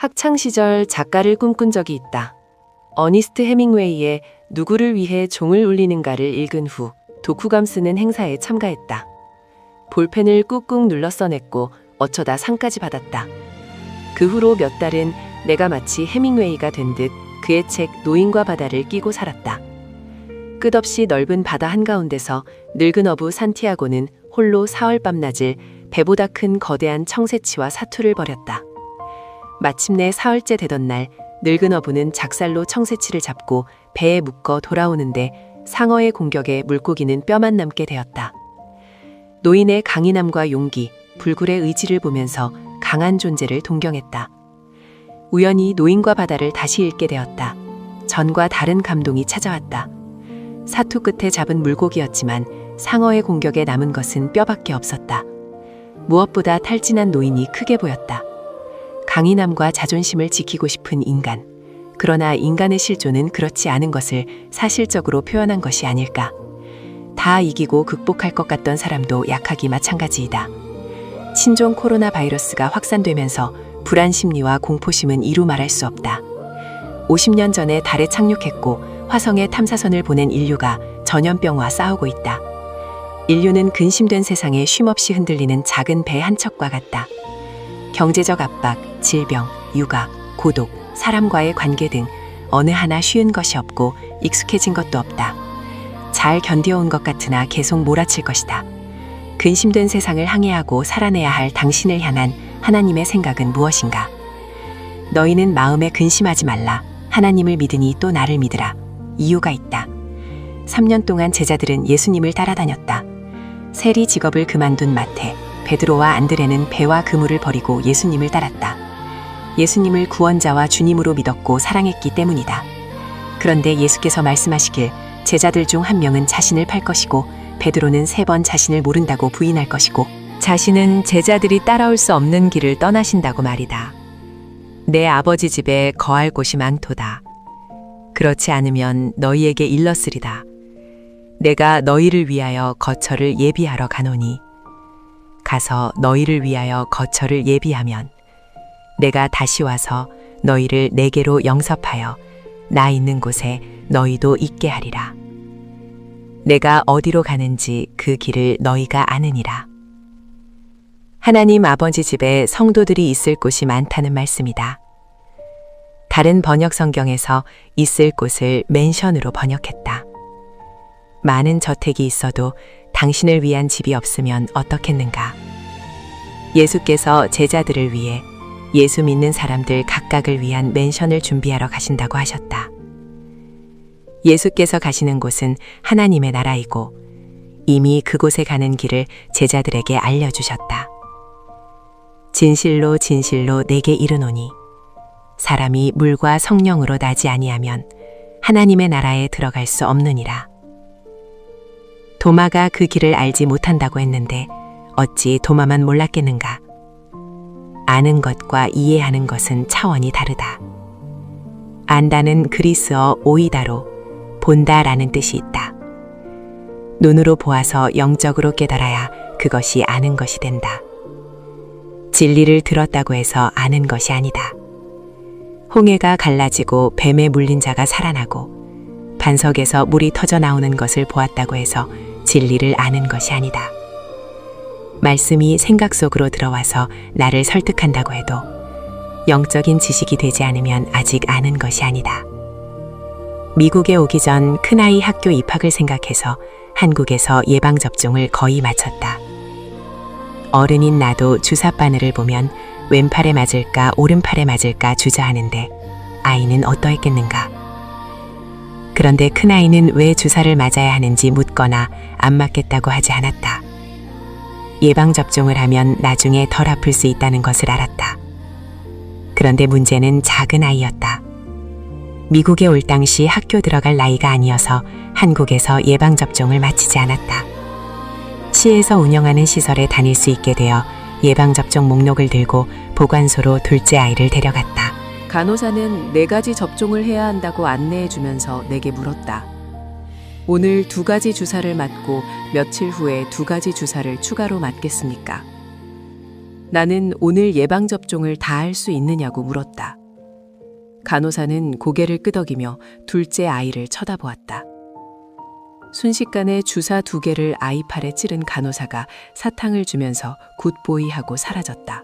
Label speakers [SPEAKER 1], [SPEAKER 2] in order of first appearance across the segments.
[SPEAKER 1] 학창시절 작가를 꿈꾼 적이 있다. 어니스트 해밍웨이의 누구를 위해 종을 울리는가를 읽은 후 독후감 쓰는 행사에 참가했다. 볼펜을 꾹꾹 눌러 써냈고 어쩌다 상까지 받았다. 그 후로 몇 달은 내가 마치 해밍웨이가 된 듯 그의 책 노인과 바다를 끼고 살았다. 끝없이 넓은 바다 한가운데서 늙은 어부 산티아고는 홀로 사흘 밤낮을 배보다 큰 거대한 청새치와 사투를 벌였다. 마침내 사흘째 되던 날 늙은 어부는 작살로 청새치를 잡고 배에 묶어 돌아오는데 상어의 공격에 물고기는 뼈만 남게 되었다. 노인의 강인함과 용기, 불굴의 의지를 보면서 강한 존재를 동경했다. 우연히 노인과 바다를 다시 읽게 되었다. 전과 다른 감동이 찾아왔다. 사투 끝에 잡은 물고기였지만 상어의 공격에 남은 것은 뼈밖에 없었다. 무엇보다 탈진한 노인이 크게 보였다. 강인함과 자존심을 지키고 싶은 인간. 그러나 인간의 실존은 그렇지 않은 것을 사실적으로 표현한 것이 아닐까. 다 이기고 극복할 것 같던 사람도 약하기 마찬가지이다. 신종 코로나 바이러스가 확산되면서 불안 심리와 공포심은 이루 말할 수 없다. 50년 전에 달에 착륙했고 화성에 탐사선을 보낸 인류가 전염병과 싸우고 있다. 인류는 근심된 세상에 쉼없이 흔들리는 작은 배 한 척과 같다. 경제적 압박, 질병, 육아, 고독, 사람과의 관계 등 어느 하나 쉬운 것이 없고 익숙해진 것도 없다. 잘 견뎌온 것 같으나 계속 몰아칠 것이다. 근심된 세상을 항해하고 살아내야 할 당신을 향한 하나님의 생각은 무엇인가? 너희는 마음에 근심하지 말라. 하나님을 믿으니 또 나를 믿으라. 이유가 있다. 3년 동안 제자들은 예수님을 따라다녔다. 세리 직업을 그만둔 마태, 베드로와 안드레는 배와 그물을 버리고 예수님을 따랐다. 예수님을 구원자와 주님으로 믿었고 사랑했기 때문이다. 그런데 예수께서 말씀하시길 제자들 중 한 명은 자신을 팔 것이고 베드로는 3번 자신을 모른다고 부인할 것이고 자신은 제자들이 따라올 수 없는 길을 떠나신다고 말이다. 내 아버지 집에 거할 곳이 많도다. 그렇지 않으면 너희에게 일렀으리다. 내가 너희를 위하여 거처를 예비하러 가노니 가서 너희를 위하여 거처를 예비하면 내가 다시 와서 너희를 내게로 영접하여 나 있는 곳에 너희도 있게 하리라. 내가 어디로 가는지 그 길을 너희가 아느니라. 하나님 아버지 집에 성도들이 있을 곳이 많다는 말씀이다. 다른 번역 성경에서 있을 곳을 맨션으로 번역했다. 많은 저택이 있어도 당신을 위한 집이 없으면 어떻겠는가? 예수께서 제자들을 위해 예수 믿는 사람들 각각을 위한 맨션을 준비하러 가신다고 하셨다. 예수께서 가시는 곳은 하나님의 나라이고 이미 그곳에 가는 길을 제자들에게 알려주셨다. 진실로 진실로 내게 이르노니 사람이 물과 성령으로 나지 아니하면 하나님의 나라에 들어갈 수 없느니라. 도마가 그 길을 알지 못한다고 했는데 어찌 도마만 몰랐겠는가? 아는 것과 이해하는 것은 차원이 다르다. 안다는 그리스어 오이다로 본다라는 뜻이 있다. 눈으로 보아서 영적으로 깨달아야 그것이 아는 것이 된다. 진리를 들었다고 해서 아는 것이 아니다. 홍해가 갈라지고 뱀에 물린 자가 살아나고 반석에서 물이 터져 나오는 것을 보았다고 해서 진리를 아는 것이 아니다. 말씀이 생각 속으로 들어와서 나를 설득한다고 해도 영적인 지식이 되지 않으면 아직 아는 것이 아니다. 미국에 오기 전 큰아이 학교 입학을 생각해서 한국에서 예방접종을 거의 마쳤다. 어른인 나도 주사 바늘을 보면 왼팔에 맞을까 오른팔에 맞을까 주저하는데 아이는 어떠했겠는가? 그런데 큰아이는 왜 주사를 맞아야 하는지 묻거나 안 맞겠다고 하지 않았다. 예방접종을 하면 나중에 덜 아플 수 있다는 것을 알았다. 그런데 문제는 작은 아이였다. 미국에 올 당시 학교 들어갈 나이가 아니어서 한국에서 예방접종을 마치지 않았다. 시에서 운영하는 시설에 다닐 수 있게 되어 예방접종 목록을 들고 보관소로 둘째 아이를 데려갔다. 간호사는 4가지 접종을 해야 한다고 안내해주면서 내게 물었다. 오늘 2가지 주사를 맞고 며칠 후에 2가지 주사를 추가로 맞겠습니까? 나는 오늘 예방접종을 다 할 수 있느냐고 물었다. 간호사는 고개를 끄덕이며 둘째 아이를 쳐다보았다. 순식간에 주사 2개를 아이 팔에 찌른 간호사가 사탕을 주면서 굿보이 하고 사라졌다.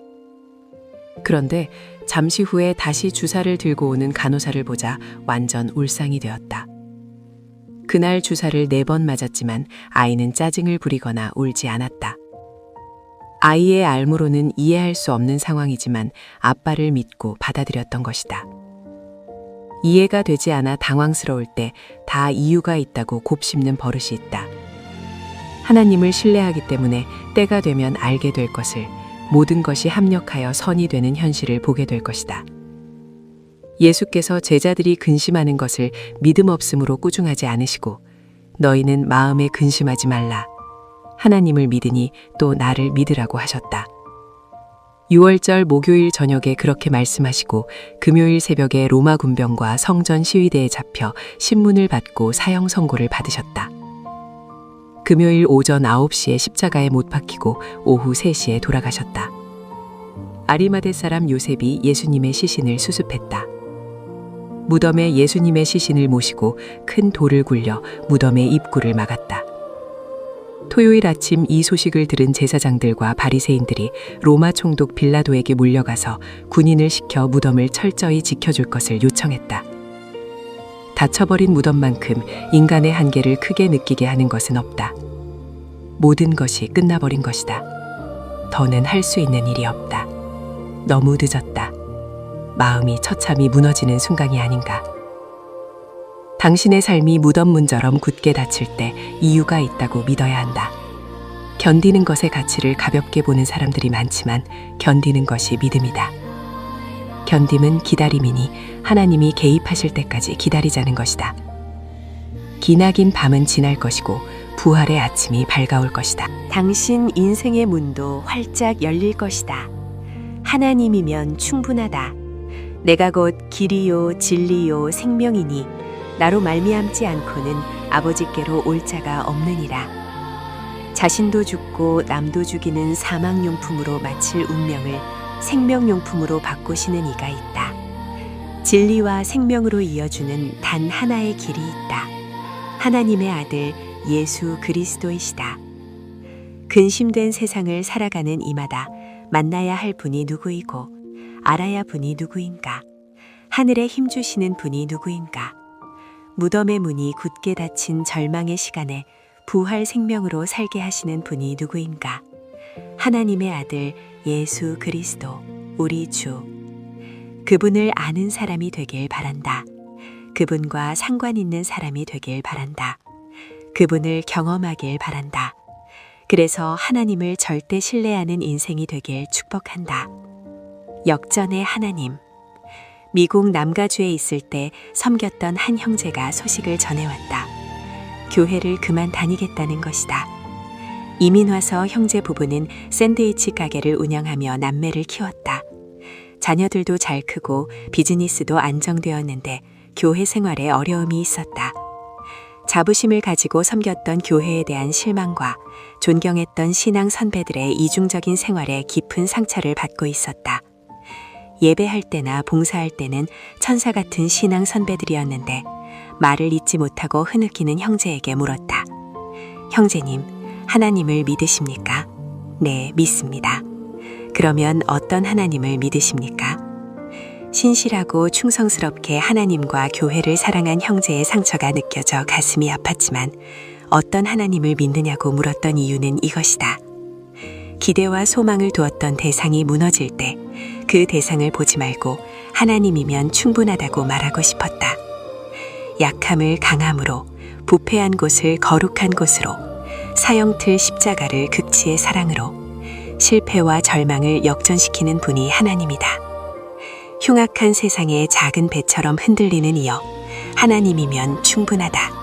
[SPEAKER 1] 그런데 잠시 후에 다시 주사를 들고 오는 간호사를 보자 완전 울상이 되었다. 그날 주사를 4번 맞았지만 아이는 짜증을 부리거나 울지 않았다. 아이의 알무로는 이해할 수 없는 상황이지만 아빠를 믿고 받아들였던 것이다. 이해가 되지 않아 당황스러울 때 다 이유가 있다고 곱씹는 버릇이 있다. 하나님을 신뢰하기 때문에 때가 되면 알게 될 것을, 모든 것이 합력하여 선이 되는 현실을 보게 될 것이다. 예수께서 제자들이 근심하는 것을 믿음 없음으로 꾸중하지 않으시고 너희는 마음에 근심하지 말라. 하나님을 믿으니 또 나를 믿으라고 하셨다. 6월절 목요일 저녁에 그렇게 말씀하시고 금요일 새벽에 로마 군병과 성전 시위대에 잡혀 신문을 받고 사형 선고를 받으셨다. 금요일 오전 9시에 십자가에 못 박히고 오후 3시에 돌아가셨다. 아리마대 사람 요셉이 예수님의 시신을 수습했다. 무덤에 예수님의 시신을 모시고 큰 돌을 굴려 무덤의 입구를 막았다. 토요일 아침 이 소식을 들은 제사장들과 바리새인들이 로마 총독 빌라도에게 몰려가서 군인을 시켜 무덤을 철저히 지켜줄 것을 요청했다. 닫혀버린 무덤만큼 인간의 한계를 크게 느끼게 하는 것은 없다. 모든 것이 끝나버린 것이다. 더는 할 수 있는 일이 없다. 너무 늦었다. 마음이 처참히 무너지는 순간이 아닌가. 당신의 삶이 무덤 문처럼 굳게 닫힐 때 이유가 있다고 믿어야 한다. 견디는 것의 가치를 가볍게 보는 사람들이 많지만 견디는 것이 믿음이다. 견딤은 기다림이니 하나님이 개입하실 때까지 기다리자는 것이다. 기나긴 밤은 지날 것이고 부활의 아침이 밝아올 것이다.
[SPEAKER 2] 당신 인생의 문도 활짝 열릴 것이다. 하나님이면 충분하다. 내가 곧 길이요 진리요 생명이니 나로 말미암지 않고는 아버지께로 올 자가 없느니라. 자신도 죽고 남도 죽이는 사망용품으로 마칠 운명을 생명용품으로 바꾸시는 이가 있다. 진리와 생명으로 이어주는 단 하나의 길이 있다. 하나님의 아들 예수 그리스도이시다. 근심된 세상을 살아가는 이마다 만나야 할 분이 누구이고 알아야 분이 누구인가? 하늘에 힘주시는 분이 누구인가? 무덤의 문이 굳게 닫힌 절망의 시간에 부활 생명으로 살게 하시는 분이 누구인가? 하나님의 아들 예수 그리스도 우리 주. 그분을 아는 사람이 되길 바란다. 그분과 상관 있는 사람이 되길 바란다. 그분을 경험하길 바란다. 그래서 하나님을 절대 신뢰하는 인생이 되길 축복한다. 역전의 하나님. 미국 남가주에 있을 때 섬겼던 한 형제가 소식을 전해왔다. 교회를 그만 다니겠다는 것이다. 이민 와서 형제 부부는 샌드위치 가게를 운영하며 남매를 키웠다. 자녀들도 잘 크고 비즈니스도 안정되었는데 교회 생활에 어려움이 있었다. 자부심을 가지고 섬겼던 교회에 대한 실망과 존경했던 신앙 선배들의 이중적인 생활에 깊은 상처를 받고 있었다. 예배할 때나 봉사할 때는 천사 같은 신앙 선배들이었는데 말을 잇지 못하고 흐느끼는 형제에게 물었다. 형제님, 하나님을 믿으십니까? 네, 믿습니다. 그러면 어떤 하나님을 믿으십니까? 신실하고 충성스럽게 하나님과 교회를 사랑한 형제의 상처가 느껴져 가슴이 아팠지만 어떤 하나님을 믿느냐고 물었던 이유는 이것이다. 기대와 소망을 두었던 대상이 무너질 때 그 대상을 보지 말고 하나님이면 충분하다고 말하고 싶었다. 약함을 강함으로, 부패한 곳을 거룩한 곳으로, 사형틀 십자가를 극치의 사랑으로, 실패와 절망을 역전시키는 분이 하나님이다. 흉악한 세상의 작은 배처럼 흔들리는 이여, 하나님이면 충분하다.